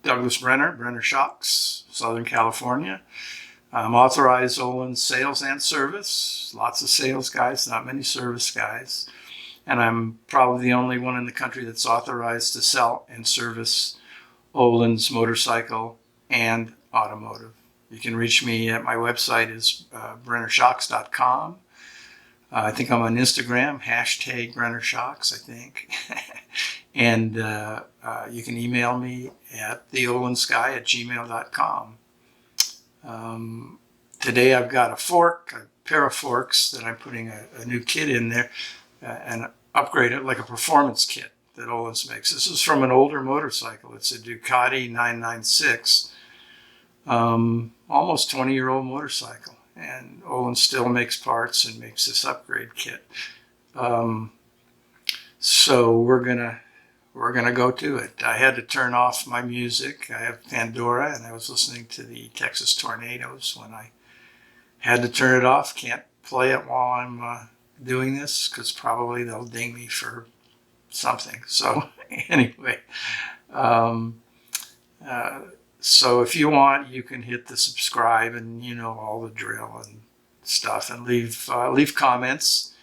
Douglas Brenner Shocks, Southern California. I'm authorized Ohlins sales and service. Lots of sales guys, not many service guys. And I'm probably the only one in the country that's authorized to sell and service Ohlins motorcycle and automotive. You can reach me at my website is brennershocks.com. I think I'm on Instagram, hashtag BrennerShocks, I think. And you can email me at theohlinsguy@gmail.com. Today I've got a pair of forks that I'm putting a new kit in there and upgrade it like a performance kit that Ohlins makes. This is from an older motorcycle. It's a Ducati 996, almost 20-year-old motorcycle. And Ohlins still makes parts and makes this upgrade kit. So we're gonna go to it. I had to turn off my music. I have Pandora, and I was listening to the Texas tornadoes when I had to turn it off. Can't play it while I'm doing this because probably they'll ding me for something. So anyway, so if you want, you can hit the subscribe and you know all the drill and stuff, and leave comments.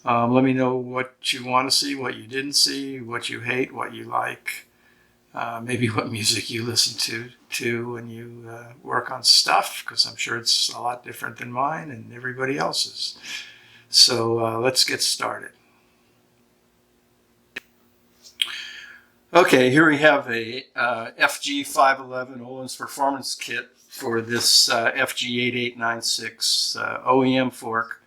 Let me know what you want to see, what you didn't see, what you hate, what you like, maybe what music you listen to when you work on stuff, because I'm sure it's a lot different than mine and everybody else's. So let's get started. Okay, here we have a FG511 Ohlins Performance Kit for this FG8896 OEM fork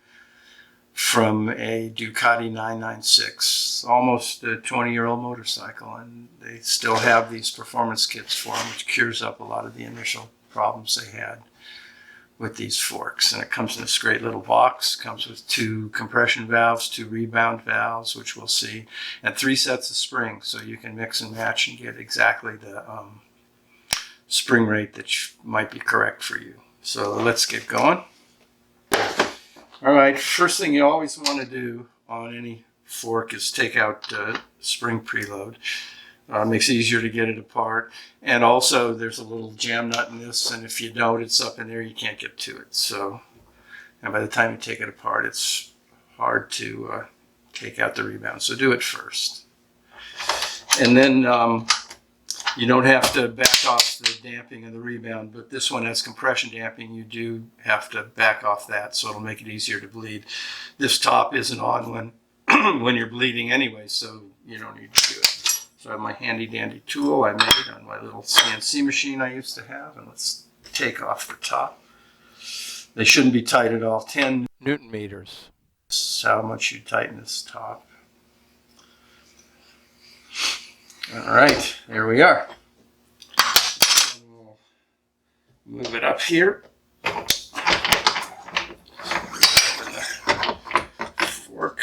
from a Ducati 996, almost a 20-year-old motorcycle, and they still have these performance kits for them, which cures up a lot of the initial problems they had with these forks. And it comes in this great little box. Comes with 2 compression valves, 2 rebound valves, which we'll see, and 3 sets of springs, so you can mix and match and get exactly the spring rate that might be correct for you. So let's get going. All right, first thing you always want to do on any fork is take out spring preload. Makes it easier to get it apart. And also there's a little jam nut in this, and if you don't, it's up in there, you can't get to it. So, and by the time you take it apart, it's hard to take out the rebound. So do it first. And then you don't have to back off the damping of the rebound, but this one has compression damping. You do have to back off that, so it'll make it easier to bleed. This top isn't on when you're bleeding anyway, so you don't need to do it. So I have my handy dandy tool I made on my little CNC machine I used to have, and let's take off the top. They shouldn't be tight at all. 10 Newton meters. This is how much you tighten this top. All right, there we are. We'll move it up here. Fork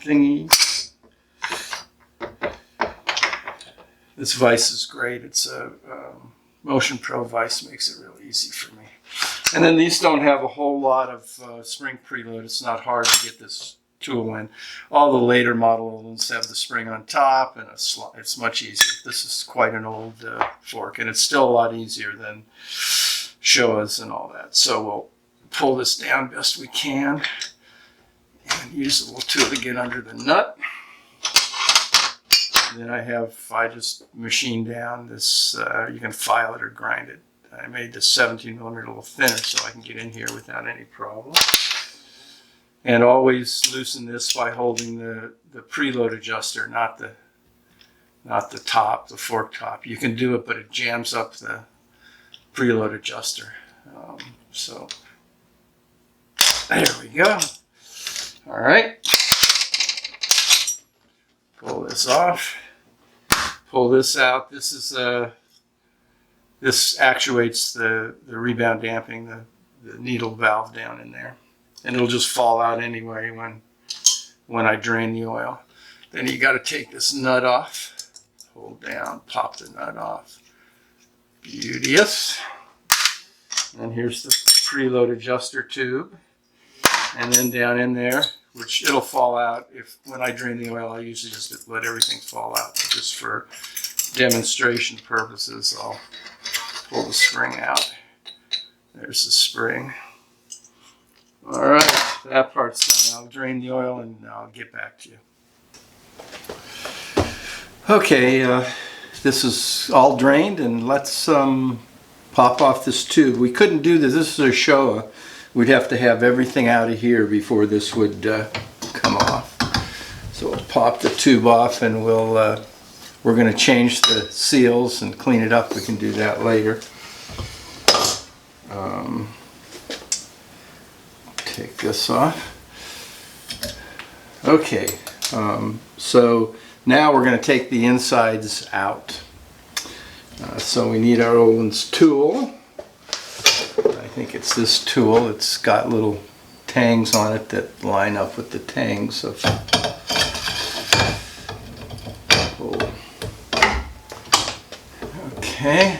thingy. This vise is great. It's a Motion Pro vise, makes it real easy for me. And then these don't have a whole lot of spring preload. It's not hard to get this tool in. All the later model ones have the spring on top and it's much easier. This is quite an old fork, and it's still a lot easier than Showas and all that. So we'll pull this down best we can and use the little tool to get under the nut. Then I just machined down this, you can file it or grind it. I made this 17 millimeter a little thinner so I can get in here without any problem. And always loosen this by holding the preload adjuster, not the top, the fork top. You can do it, but it jams up the preload adjuster. So there we go. All right. Pull this off. Pull this out. This is this actuates the rebound damping, the needle valve down in there, and it'll just fall out anyway when I drain the oil. Then you got to take this nut off. Hold down, pop the nut off. Beauteous. And here's the preload adjuster tube, and then down in there, which it'll fall out when I drain the oil. I usually just let everything fall out just for demonstration purposes, I'll pull the spring out. There's the spring. All right, that part's done. I'll drain the oil and I'll get back to you. Okay, this is all drained, and let's pop off this tube. We couldn't do this. This is a Showa. We'd have to have everything out of here before this would come off. So we'll pop the tube off, and we're going to change the seals and clean it up. We can do that later. Take this off. Okay, so now we're going to take the insides out. So we need our Ohlins tool. I think it's this tool. It's got little tangs on it that line up with the tangs of. Okay.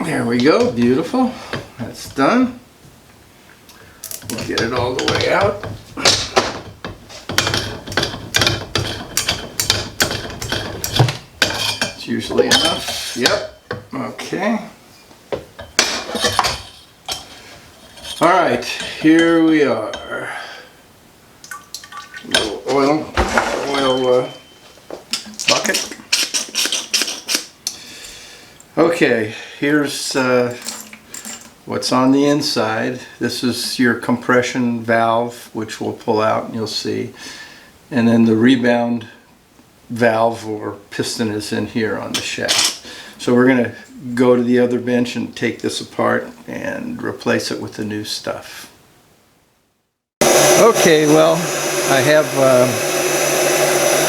There we go. Beautiful. That's done. We'll get it all the way out. It's usually enough. Yep. Okay. All right. Here we are. A little oil bucket. Okay. Here's what's on the inside. This is your compression valve, which we'll pull out and you'll see. And then the rebound valve or piston is in here on the shaft. So we're going to go to the other bench and take this apart and replace it with the new stuff. Okay, well, I have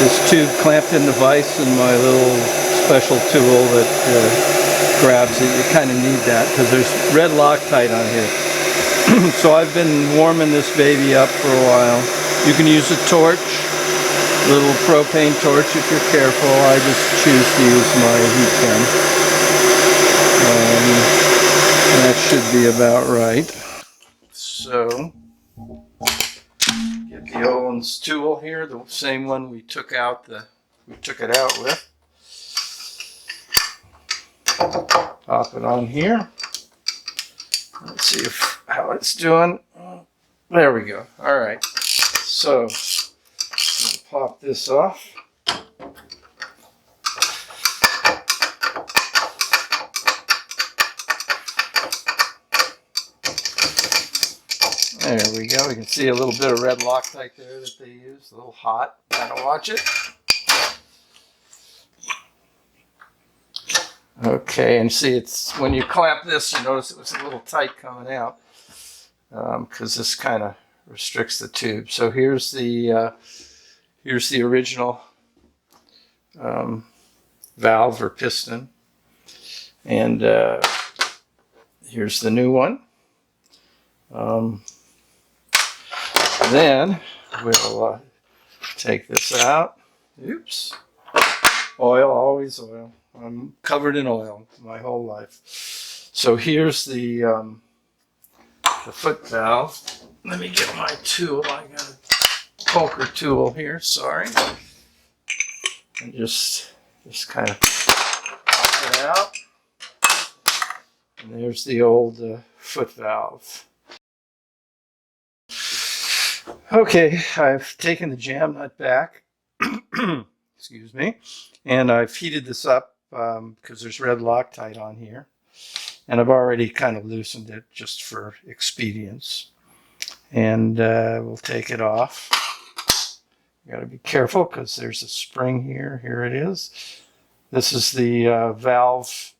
this tube clamped in the vise and my little special tool that grabs it. You kind of need that because there's red Loctite on here. So I've been warming this baby up for a while. You can use a torch, a little propane torch if you're careful. I just choose to use my heat gun. That should be about right. So get the Ohlins tool here, the same one we took it out with. Pop it on here. Let's see how it's doing. There we go. All right. So we'll pop this off. There we go. We can see a little bit of red Loctite there that they use. A little hot. Gotta watch it. Okay, and see, it's when you clamp this, you notice it was a little tight coming out because this kind of restricts the tube. So here's the original valve or piston, and here's the new one. Then we'll take this out. Oops. Oil, always oil. I'm covered in oil my whole life. So here's the foot valve. Let me get my tool. I got a poker tool here. Sorry. And just kind of pop it out. And there's the old foot valve. Okay, I've taken the jam nut back. Excuse me. And I've heated this up because there's red Loctite on here. And I've already kind of loosened it just for expedience. And we'll take it off. You got to be careful because there's a spring here. Here it is. This is the valve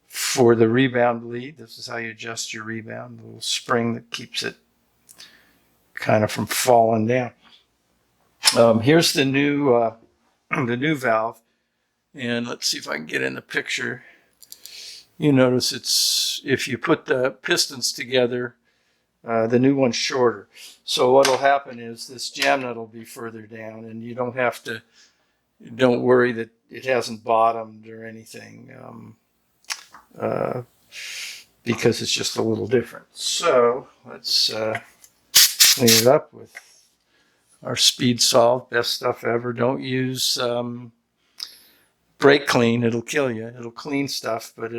for the rebound lead. This is how you adjust your rebound. The little spring that keeps it kind of from falling down. Here's the new valve. And let's see if I can get in the picture. You notice it's, if you put the pistons together, the new one's shorter. So what'll happen is this jam nut will be further down, and you don't worry that it hasn't bottomed or anything, because it's just a little different. So let's clean it up with our speed solve, best stuff ever. Don't use brake clean, it'll kill you. It'll clean stuff, but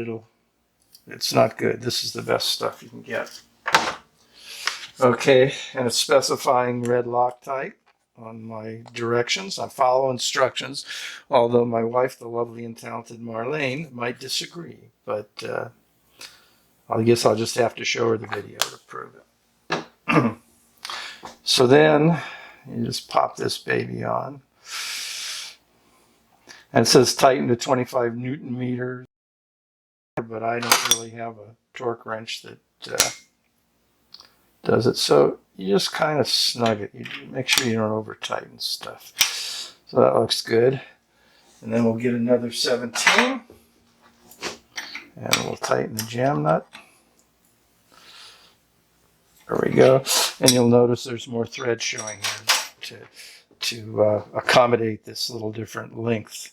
it's not good. This is the best stuff you can get. Okay, and it's specifying red Loctite on my directions. I follow instructions, although my wife, the lovely and talented Marlene, might disagree. But I guess I'll just have to show her the video to prove it. So then you just pop this baby on. And it says tighten to 25 Newton meters, but I don't really have a torque wrench that does it. So you just kind of snug it. You make sure you don't over tighten stuff. So that looks good. And then we'll get another 17. And we'll tighten the jam nut. There we go. And you'll notice there's more thread showing here to accommodate this little different length.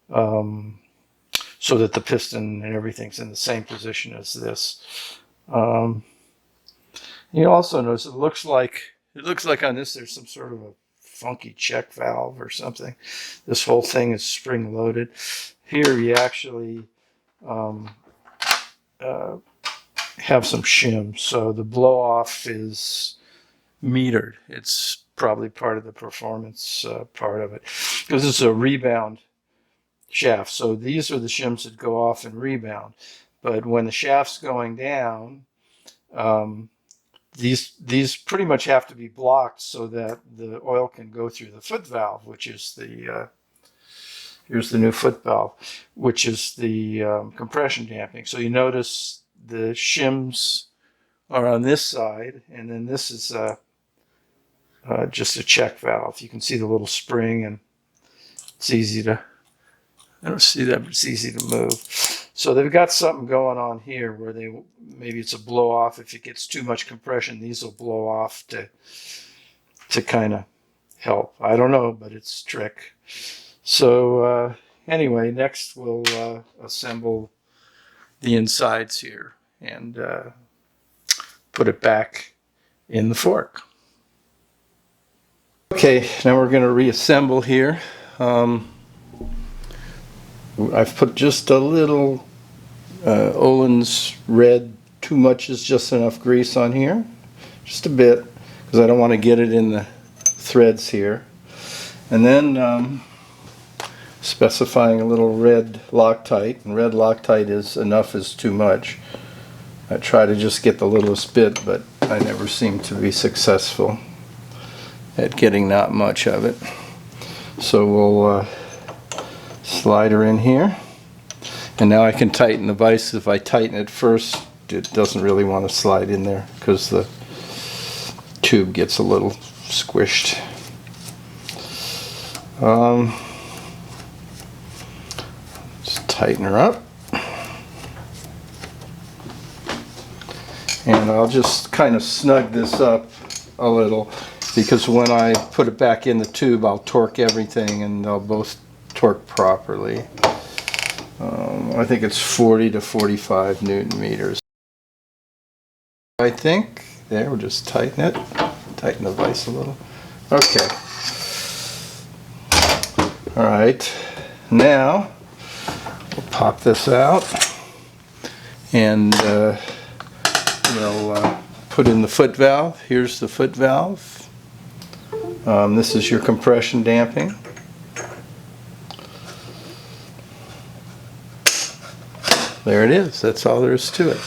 So that the piston and everything's in the same position as this. You also notice it looks like on this there's some sort of a funky check valve or something. This whole thing is spring loaded. Here you actually have some shims, so the blow off is metered. It's probably part of the performance part of it, because this is a rebound shaft. So these are the shims that go off and rebound. But when the shaft's going down, these pretty much have to be blocked so that the oil can go through the foot valve, which is the here's the new foot valve, which is the compression damping. So you notice the shims are on this side, and then this is just a check valve. You can see the little spring, and it's easy to, I don't see that, but it's easy to move. So they've got something going on here where maybe it's a blow off. If it gets too much compression, these will blow off to kind of help. I don't know, but it's a trick. So anyway, next we'll assemble the insides here and put it back in the fork. Okay, now we're going to reassemble here. I've put just a little Ohlins red, too much is just enough grease on here, just a bit, because I don't want to get it in the threads here. And then specifying a little red Loctite, and red Loctite is enough is too much. I try to just get the littlest bit, but I never seem to be successful at getting that much of it. So we'll slide her in here, and now I can tighten the vise. If I tighten it first, it doesn't really want to slide in there because the tube gets a little squished. Just tighten her up, and I'll just kind of snug this up a little, because when I put it back in the tube, I'll torque everything and they'll both torque properly. I think it's 40 to 45 Newton meters. I think there, we'll just tighten it, tighten the vise a little. Okay. All right. Now we'll pop this out, and we'll put in the foot valve. Here's the foot valve. This is your compression damping. There it is. That's all there is to it.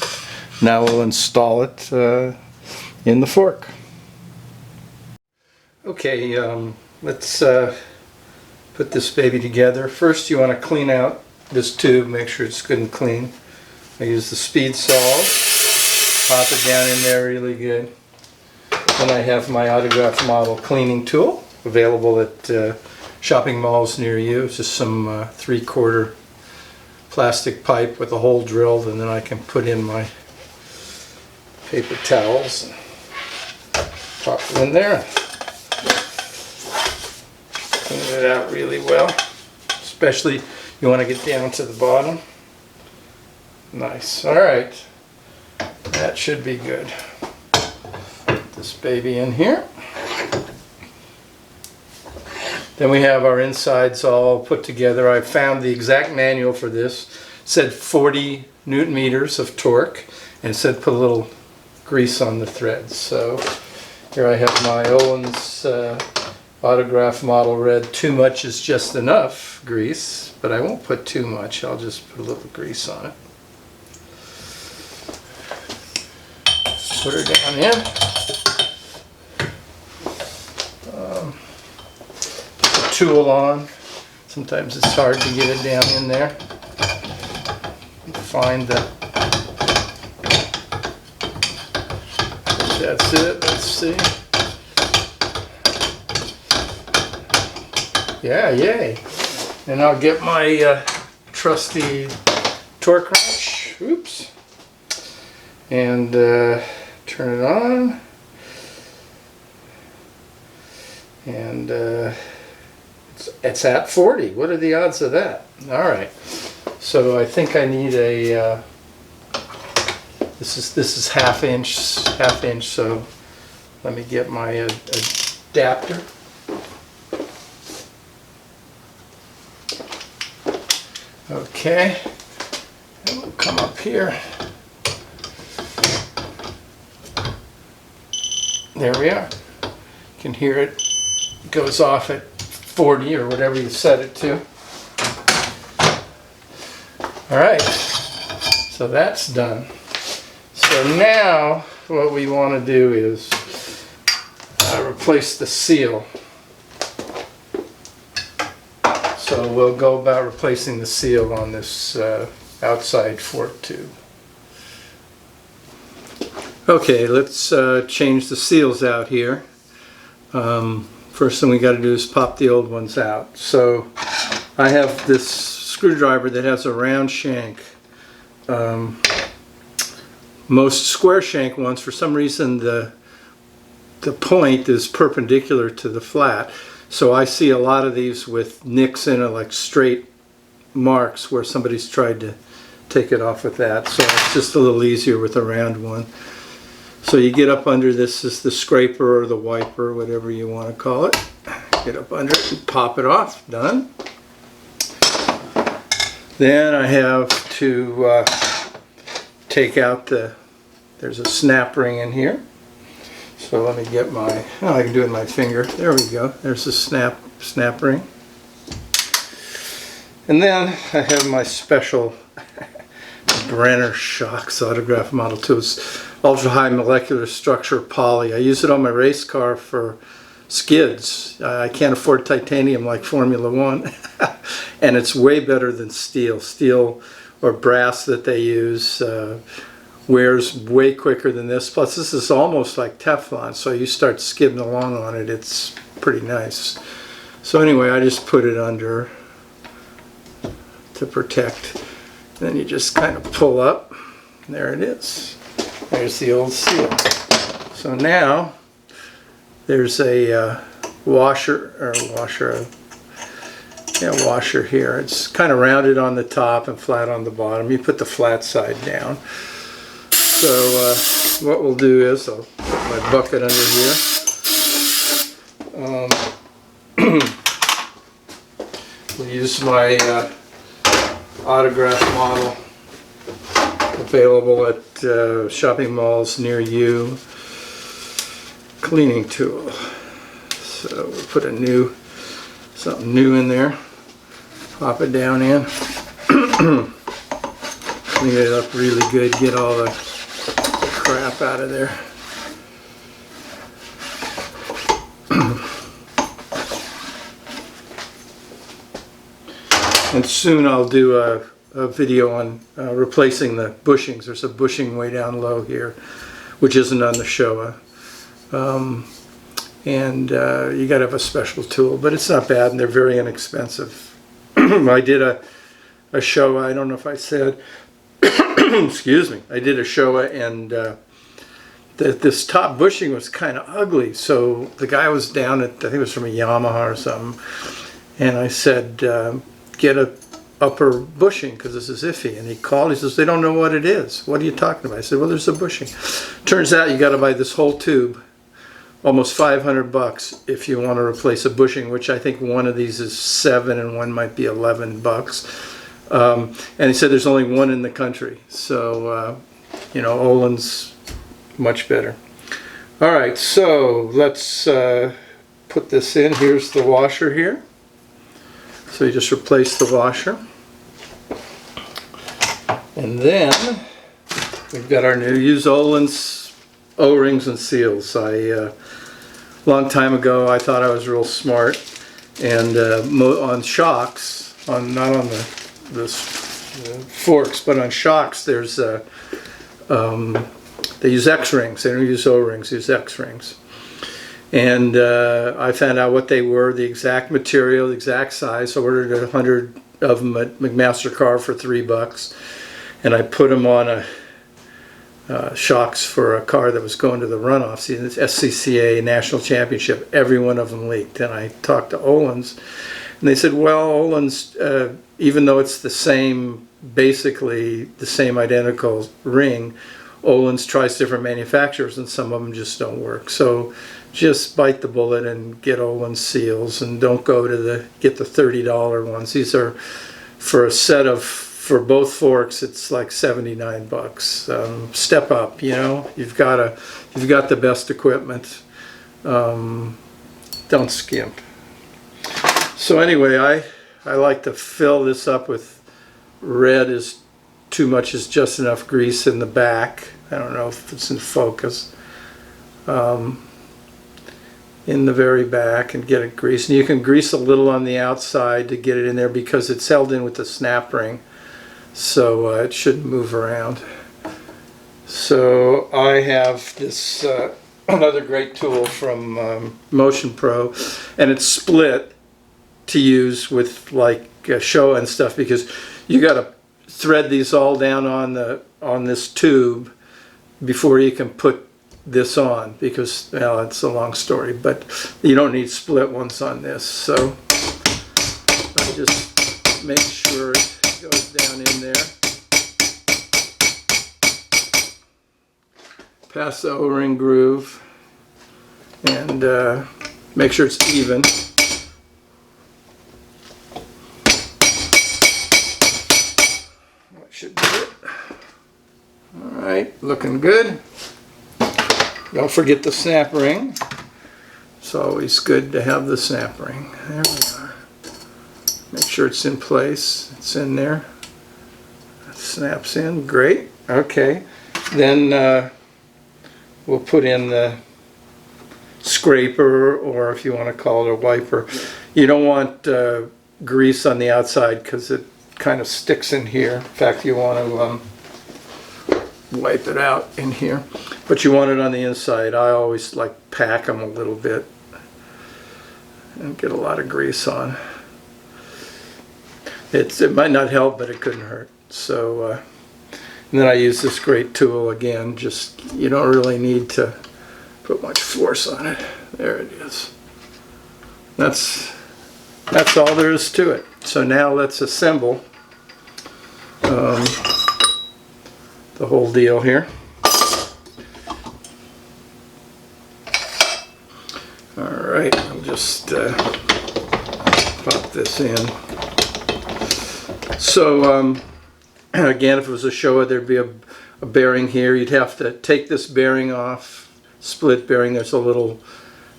Now we'll install it in the fork. Okay, let's put this baby together. First, you want to clean out this tube, make sure it's good and clean. I use the speed solve, pop it down in there really good. Then I have my autograph model cleaning tool available at shopping malls near you. It's just some 3/4 plastic pipe with a hole drilled, and then I can put in my paper towels and pop it in there. Clean it out really well, especially you want to get down to the bottom. Nice. All right, that should be good. Put this baby in here. Then we have our insides all put together. I found the exact manual for this. It said 40 Newton meters of torque, and it said put a little grease on the threads. So here I have my Ohlins autograph model red. Too much is just enough grease, but I won't put too much. I'll just put a little grease on it. Put her down in. Put the tool on. Sometimes it's hard to get it down in there. Find the... That's it. Let's see. Yeah, yay. And I'll get my trusty torque wrench. Oops. And turn it on. And it's at 40. What are the odds of that? All right. So I think I need a. This is half inch. So let me get my adapter. Okay. And we'll come up here. There we are. You can hear it. It goes off at 40 or whatever you set it to. All right, so that's done. So now what we want to do is replace the seal. So we'll go about replacing the seal on this outside fork tube. Okay, let's change the seals out here. First thing we got to do is pop the old ones out. So I have this screwdriver that has a round shank. Most square shank ones, for some reason the point is perpendicular to the flat. So I see a lot of these with nicks in it, like straight marks where somebody's tried to take it off with that. So it's just a little easier with a round one. So you get up under this is the scraper or the wiper, whatever you want to call it. Get up under it and pop it off. Done. Then I have to take out there's a snap ring in here. So let me get my, I can do it with my finger. There we go. There's the snap ring. And then I have my special Brenner Shocks autograph model tools. Ultra high molecular structure poly. I use it on my race car for skids. I can't afford titanium like Formula One. And it's way better than steel. Steel or brass that they use wears way quicker than this. Plus this is almost like Teflon, so you start skidding along on it, it's pretty nice. So anyway, I just put it under to protect. Then you just kind of pull up. There it is. There's the old seal. So now there's a washer here. It's kind of rounded on the top and flat on the bottom. You put the flat side down. So what we'll do is I'll put my bucket under here. We'll use my autograph model available at shopping malls near you. Cleaning tool. So we'll put something new in there. Pop it down in. Clean it up really good. Get all the crap out of there. And soon I'll do a video on replacing the bushings. There's a bushing way down low here, which isn't on the Showa. You gotta have a special tool, but it's not bad and they're very inexpensive. I did a Showa, I don't know if I said, excuse me, I did a Showa and this top bushing was kind of ugly. So the guy was down at, I think it was from a Yamaha or something, and I said, get a upper bushing because this is iffy. And he called, he says, they don't know what it is. What are you talking about? I said, well, there's a bushing. Turns out you got to buy this whole tube almost 500 bucks if you want to replace a bushing, which I think one of these is 7 and one might be 11 bucks. And he said there's only one in the country. So, you know, Ohlins, much better. All right, so let's put this in. Here's the washer here. So you just replace the washer. And then we've got our new used Ohlins O-rings and seals. Long time ago I thought I was real smart, and on shocks, not on the forks, but on shocks there's they use X-rings. They don't use O-rings, they use X-rings. And I found out what they were, the exact material, the exact size. I ordered 100 of them at McMaster-Carr for $3, and I put them on shocks for a car that was going to the runoff season, it's SCCA National Championship. Every one of them leaked, and I talked to Ohlins, and they said, well, Ohlins, even though it's the same, basically the same identical ring, Ohlins tries different manufacturers, and some of them just don't work. So just bite the bullet and get Ohlins seals, and don't go to get the $30 ones. These are for a set of, for both forks, it's like 79 bucks. Step up, you know. You've got the best equipment. Don't skimp. So anyway, I like to fill this up with red. Is too much is just enough grease in the back. I don't know if it's in focus. In the very back, and get it greased. And you can grease a little on the outside to get it in there because it's held in with the snap ring. So it shouldn't move around. So I have this another great tool from Motion Pro, and it's split to use with like Showa and stuff, because you got to thread these all down on this tube before you can put this on, because, well, it's a long story, but you don't need split ones on this. So I just make sure it goes down in there. Pass the O-ring groove and make sure it's even. That should do it. All right, looking good. Don't forget the snap ring. It's always good to have the snap ring. There we are. Make sure it's in place. It's in there. It snaps in. Great. Okay. Then we'll put in the scraper, or if you want to call it a wiper. You don't want grease on the outside because it kind of sticks in here. In fact, you want to wipe it out in here, but you want it on the inside. I always like pack them a little bit and get a lot of grease on. It might not help, but it couldn't hurt. So and then I use this great tool again. Just, you don't really need to put much force on it. There it is. That's all there is to it. So now let's assemble the whole deal here. Alright, I'll just pop this in. So again, if it was a Showa, there'd be a bearing here. You'd have to take this bearing off, split bearing. There's a little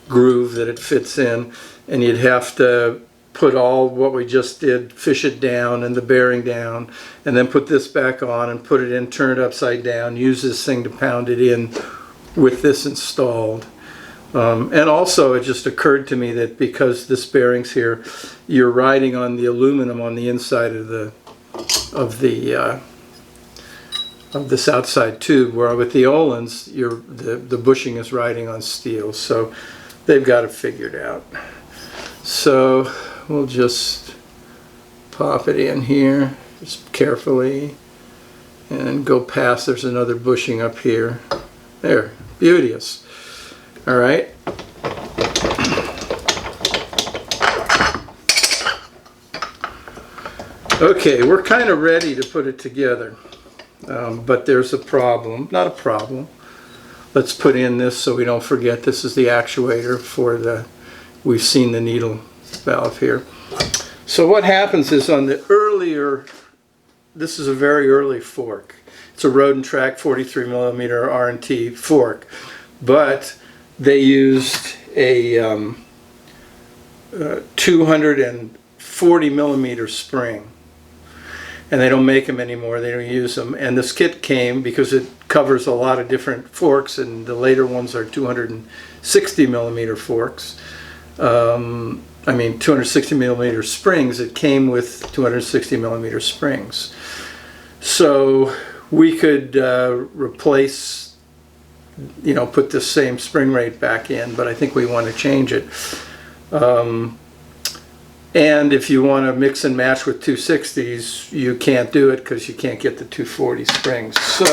groove that it fits in, and you'd have to put all what we just did, fish it down and the bearing down, and then put this back on and put it in, turn it upside down, use this thing to pound it in with this installed. And also it just occurred to me that because this bearing's here, you're riding on the aluminum on the inside of this outside tube, where with the Ohlins the bushing is riding on steel. So they've got it figured out. So we'll just pop it in here, just carefully, and go past. There's another bushing up here. There, beauteous. All right. Okay, we're kind of ready to put it together, but there's a problem. Not a problem. let's put in this so we don't forget. This is the actuator for the, we've seen the needle valve here. So what happens is on the earlier, this is a very early fork. It's a Road and Track 43 millimeter R&T fork, but they used a 240 millimeter spring, and they don't make them anymore. They don't use them. And this kit came because it covers a lot of different forks, and the later ones are 260 millimeter forks. 260 millimeter springs. It came with 260 millimeter springs. So we could replace, put the same spring rate back in, but I think we want to change it. And if you want to mix and match with 260s, you can't do it because you can't get the 240 springs. So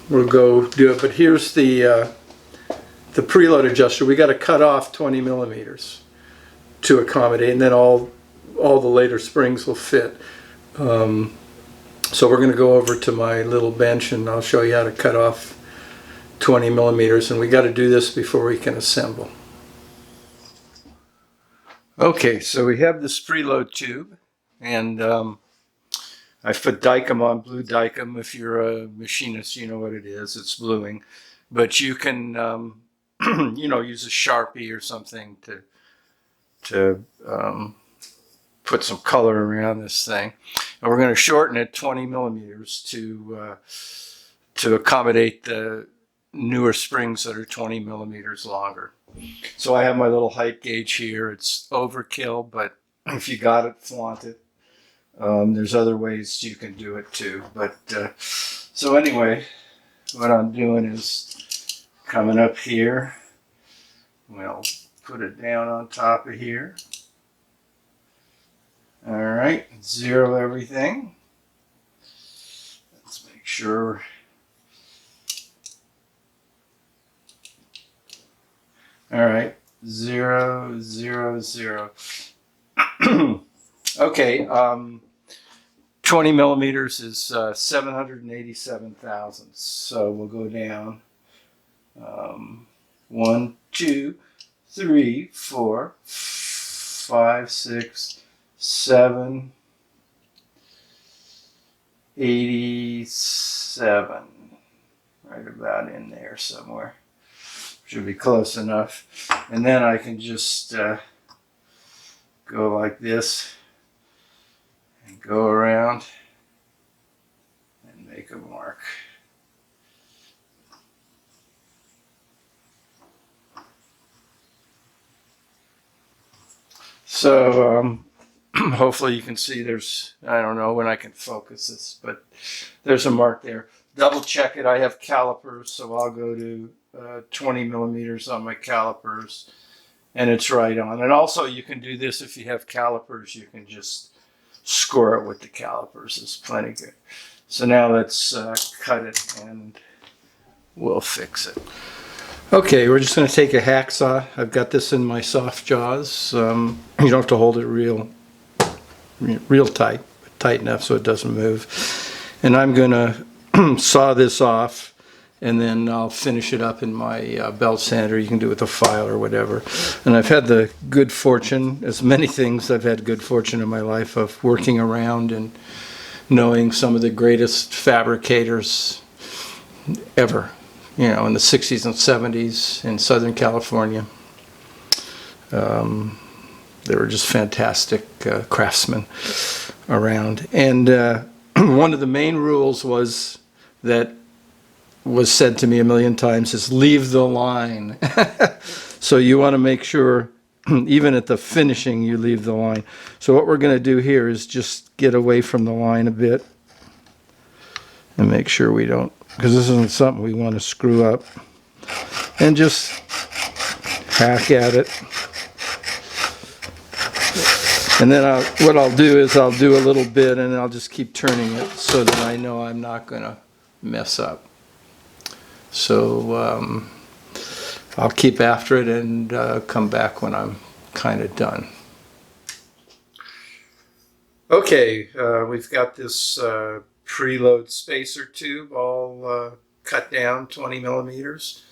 we'll go do it. But here's the preload adjuster. We got to cut off 20 millimeters to accommodate, and then all the later springs will fit. So we're going to go over to my little bench, and I'll show you how to cut off 20 millimeters. And we got to do this before we can assemble. Okay, so we have this preload tube, and I put Dykem on, blue Dykem. If you're a machinist, you know what it is. It's bluing, but you can, use a Sharpie or something to put some color around this thing. And we're going to shorten it 20 millimeters to accommodate the newer springs that are 20 millimeters longer. So I have my little height gauge here. It's overkill, but if you got it, flaunt it. There's other ways you can do it too. But so anyway, what I'm doing is coming up here. We'll put it down on top of here. All right, zero everything. Let's make sure. All right, 0, 0, 0. Okay, 20 millimeters is 787 thousandths. So we'll go down 1, 2, 3, 4, 5, 6, 7, 87. Right about in there somewhere. Should be close enough. And then I can just go like this and go around and make a mark. So hopefully you can see there's, I don't know when I can focus this, but there's a mark there. Double check it. I have calipers, so I'll go to 20 millimeters on my calipers, and it's right on. And also you can do this if you have calipers. You can just score it with the calipers. It's plenty good. So now let's cut it, and we'll fix it. Okay, we're just going to take a hacksaw. I've got this in my soft jaws. You don't have to hold it real tight, but tight enough so it doesn't move. And I'm going to saw this off, and then I'll finish it up in my belt sander. You can do it with a file or whatever. And I've had the good fortune, as many things I've had good fortune in my life, of working around and knowing some of the greatest fabricators ever, in the 60s and 70s in Southern California. They were just fantastic craftsmen around. And one of the main rules that was said to me a million times is leave the line. So you want to make sure, even at the finishing, you leave the line. So what we're going to do here is just get away from the line a bit and make sure we don't, because this isn't something we want to screw up, and just hack at it. And then what I'll do is I'll do a little bit, and I'll just keep turning it so that I know I'm not going to mess up. So I'll keep after it and come back when I'm kind of done. Okay, we've got this preload spacer tube all cut down 20 millimeters.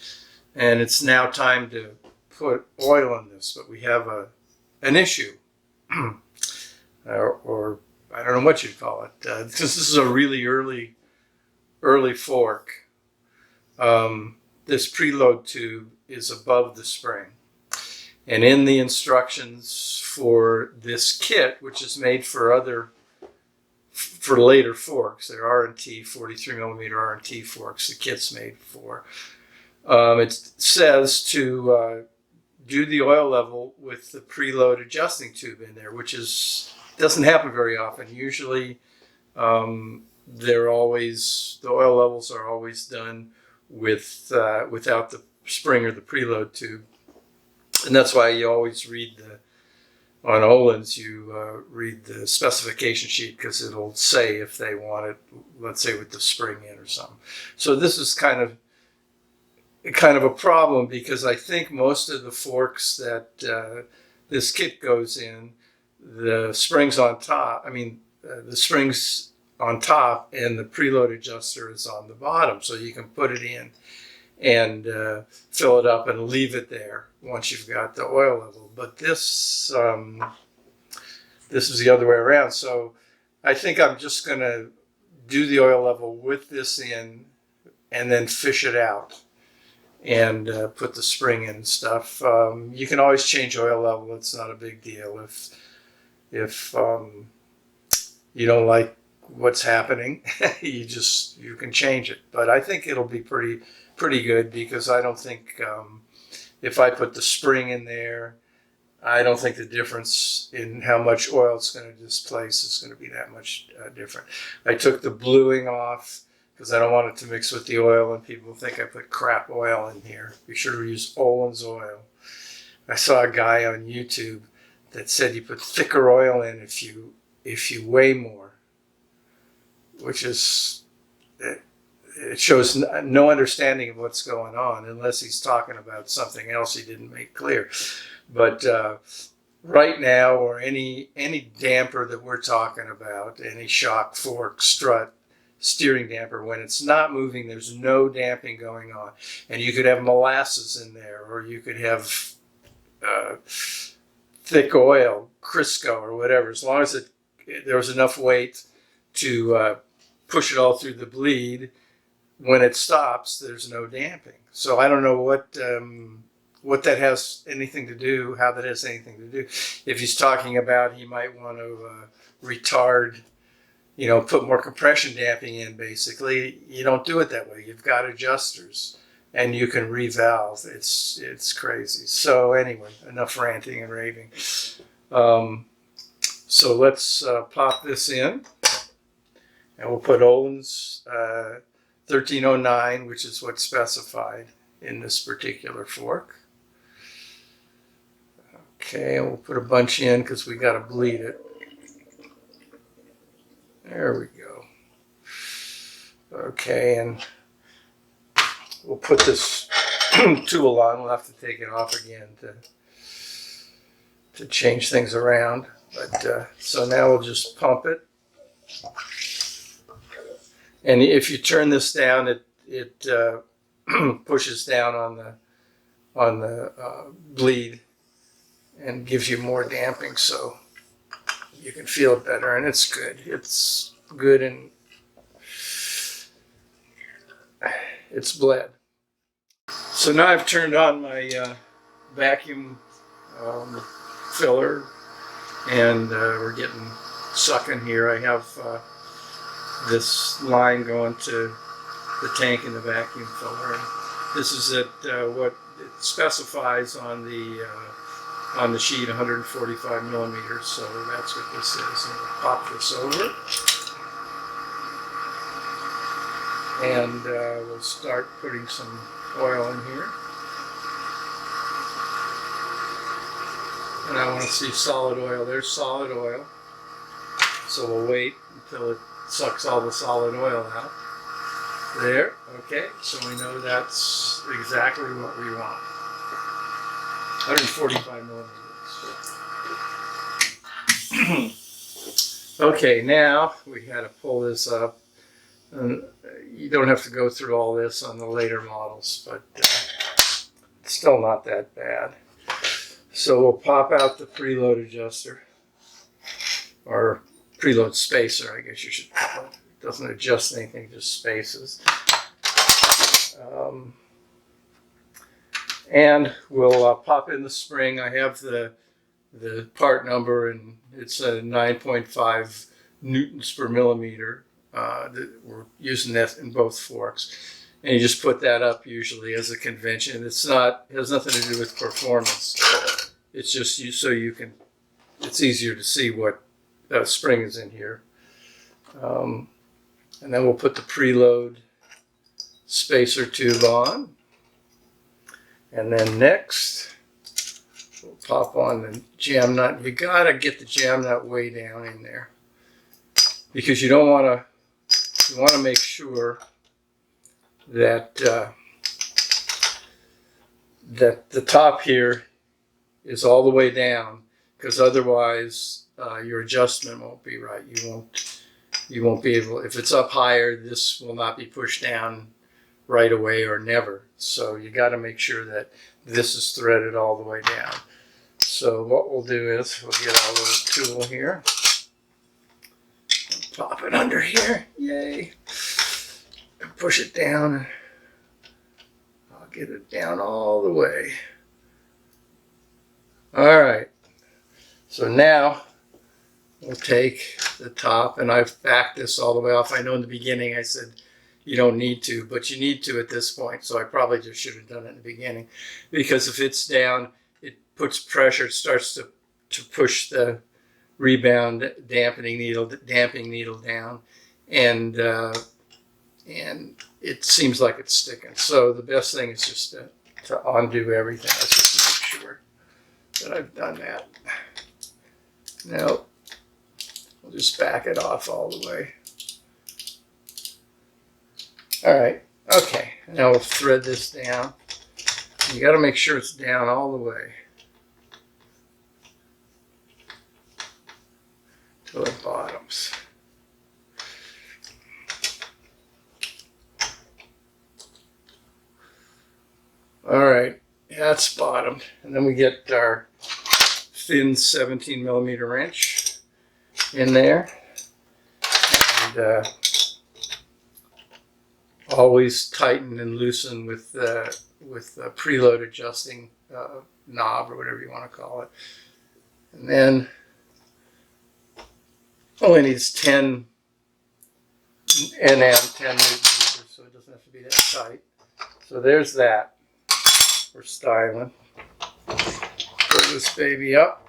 And it's now time to put oil in this, but we have an issue. or I don't know what you'd call it. This is a really early fork. This preload tube is above the spring. And in the instructions for this kit, which is made for later forks, they're R&T, 43 millimeter R&T forks, the kit's made for. It says to do the oil level with the preload adjusting tube in there, which doesn't happen very often. Usually, the oil levels are always done without the spring or the preload tube, and that's why you always read on Ohlins, you read the specification sheet, because it'll say if they want it, let's say with the spring in or something. So this is kind of a problem, because I think most of the forks that this kit goes in, the springs on top, the springs on top and the preload adjuster is on the bottom, so you can put it in and fill it up and leave it there once you've got the oil level. But this is the other way around. So I think I'm just going to do the oil level with this in and then fish it out and put the spring in and stuff. You can always change oil level. It's not a big deal. If you don't like what's happening, you can change it. But I think it'll be pretty good, because I don't think if I put the spring in there, I don't think the difference in how much oil it's going to displace is going to be that much different. I took the bluing off because I don't want it to mix with the oil and people think I put crap oil in here. Be sure to use Ohlins oil. I saw a guy on YouTube that said you put thicker oil in if you weigh more, which is, it shows no understanding of what's going on, unless he's talking about something else he didn't make clear. But right now, or any damper that we're talking about, any shock, fork, strut, steering damper, when it's not moving, there's no damping going on. And you could have molasses in there, or you could have thick oil, Crisco or whatever, as long as there was enough weight to push it all through the bleed. When it stops, there's no damping. So I don't know what that has anything to do, how that has anything to do. If he's talking about he might want to retard, put more compression damping in, basically, you don't do it that way. You've got adjusters and you can revalve. It's crazy. So anyway, enough ranting and raving. So let's pop this in, and we'll put Ohlins 1309, which is what's specified in this particular fork. Okay, and we'll put a bunch in because we got to bleed it. There we go. Okay, and we'll put this tool on. We'll have to take it off again to change things around. But so now we'll just pump it. And if you turn this down, it pushes down on the bleed and gives you more damping, so you can feel it better, and it's good. It's good, and it's bled. So now I've turned on my vacuum filler, and we're getting sucking here. I have this line going to the tank in the vacuum filler, and this is what it specifies on the sheet, 145 millimeters. So that's what this is. And we'll pop this over, and we'll start putting some oil in here. And I want to see solid oil. There's solid oil. So we'll wait until it sucks all the solid oil out. There, okay, so we know that's exactly what we want. 145 millimeters. Okay, now we got to pull this up And you don't have to go through all this on the later models, but it's still not that bad. So we'll pop out the preload adjuster, or preload spacer, I guess you should call it. It doesn't adjust anything, just spaces. And we'll pop in the spring. I have the part number, and it's a 9.5 newtons per millimeter. We're using that in both forks. And you just put that up usually as a convention. It has nothing to do with performance. It's just it's easier to see what spring is in here. And then we'll put the preload spacer tube on. And then next, we'll pop on the jam nut. You gotta get the jam nut way down in there, because you want to make sure that that the top here is all the way down, because otherwise your adjustment won't be right. You won't be able, if it's up higher, this will not be pushed down right away or never. So you got to make sure that this is threaded all the way down. So what we'll do is we'll get our little tool here, pop it under here, yay, and push it down. I'll get it down all the way. All right, so now we'll take the top, and I've backed this all the way off. I know in the beginning I said you don't need to, but you need to at this point, so I probably just should have done it in the beginning, because if it's down, it puts pressure, it starts to push the rebound damping needle down, and it seems like it's sticking. So the best thing is just to undo everything. Let's just make sure that I've done that. Now we'll just back it off all the way. All right, okay, now we'll thread this down. You got to make sure it's down all the way till it bottoms. All right, that's bottomed. And then we get our thin 17 millimeter wrench in there. And always tighten and loosen with the preload adjusting knob, or whatever you want to call it. And then only needs 10 Nm, 10 newton meters, so it doesn't have to be that tight. So there's that for styling. Put this baby up.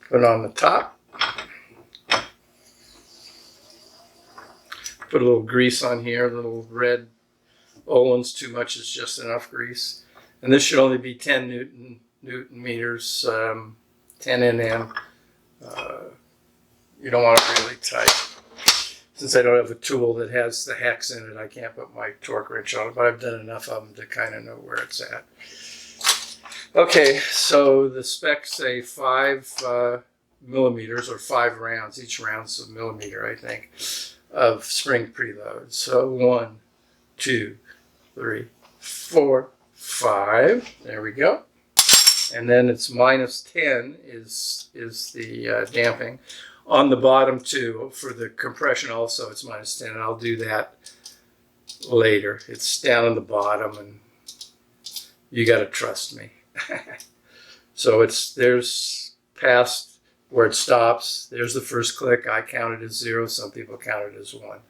Put it on the top. Put a little grease on here, a little red Ohlins. Too much is just enough grease. And this should only be 10 newton meters, 10 Nm. You don't want it really tight. Since I don't have a tool that has the hex in it, I can't put my torque wrench on it, but I've done enough of them to kind of know where it's at. Okay, so the specs say 5 millimeters, or 5 rounds. Each round's a millimeter, I think, of spring preload. So 1, 2, 3, 4, 5. There we go. And then it's -10 is the damping. On the bottom too, for the compression also, it's -10, and I'll do that later. It's down on the bottom, and you got to trust me. So there's past where it stops. There's the first click. I count it as 0. Some people count it as 1.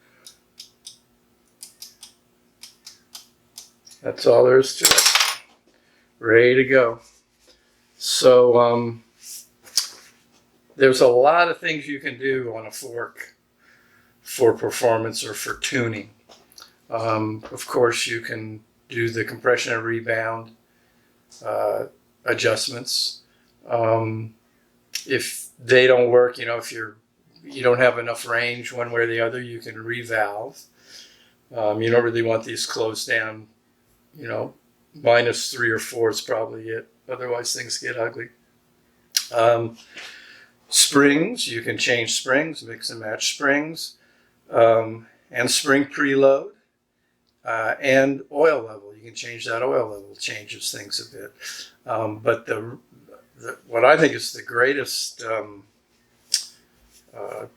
That's all there is to it. Ready to go. So there's a lot of things you can do on a fork for performance or for tuning. Of course, you can do the compression and rebound adjustments. If they don't work, if you don't have enough range one way or the other, you can revalve. You don't really want these closed down, -3 or 4 is probably it. Otherwise things get ugly. Springs, you can change springs, mix and match springs, and spring preload, and oil level. You can change that oil level, changes things a bit. But what I think is the greatest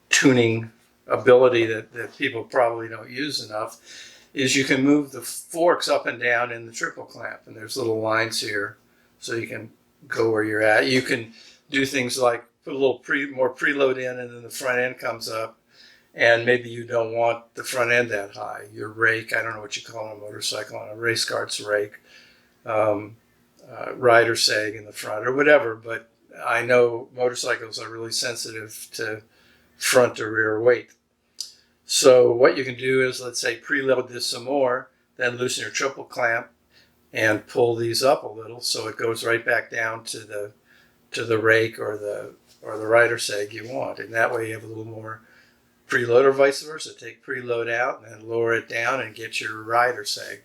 tuning ability that people probably don't use enough is you can move the forks up and down in the triple clamp, and there's little lines here so you can go where you're at. You can do things like put a little more preload in, and then the front end comes up, and maybe you don't want the front end that high. Your rake, I don't know what you call on a motorcycle, on a race cart's rake, rider sag in the front or whatever, but I know motorcycles are really sensitive to front or rear weight. So what you can do is, let's say, preload this some more, then loosen your triple clamp and pull these up a little so it goes right back down to the rake or the rider sag you want. And that way you have a little more preload, or vice versa. Take preload out and then lower it down and get your rider sag.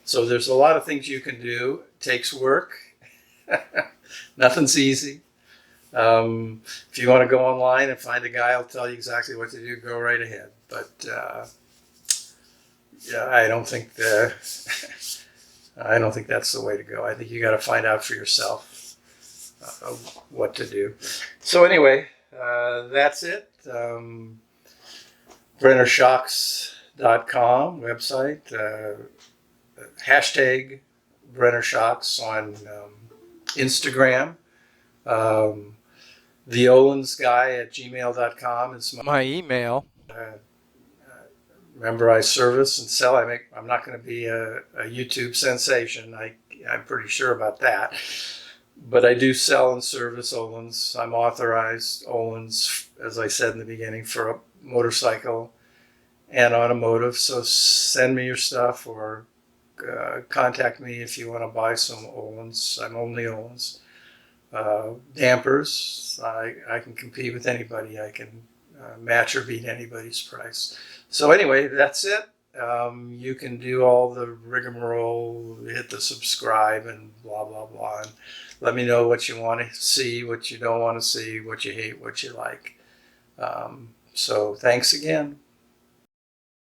So there's a lot of things you can do. It takes work. Nothing's easy. If you want to go online and find a guy who'll tell you exactly what to do, go right ahead. But yeah, I don't think that's the way to go. I think you got to find out for yourself what to do. So anyway, that's it. BrennerShocks.com website. Hashtag BrennerShocks on Instagram. theohlinsguy@gmail.com is my email. Remember, I service and sell. I'm not going to be a YouTube sensation. I'm pretty sure about that. But I do sell and service Ohlins. I'm authorized Ohlins, as I said in the beginning, for a motorcycle and automotive. So send me your stuff, or contact me if you want to buy some Ohlins. I'm only Ohlins. Dampers, I can compete with anybody. I can match or beat anybody's price. So anyway, that's it. You can do all the rigmarole, hit the subscribe and blah, blah, blah. And let me know what you want to see, what you don't want to see, what you hate, what you like. So thanks again.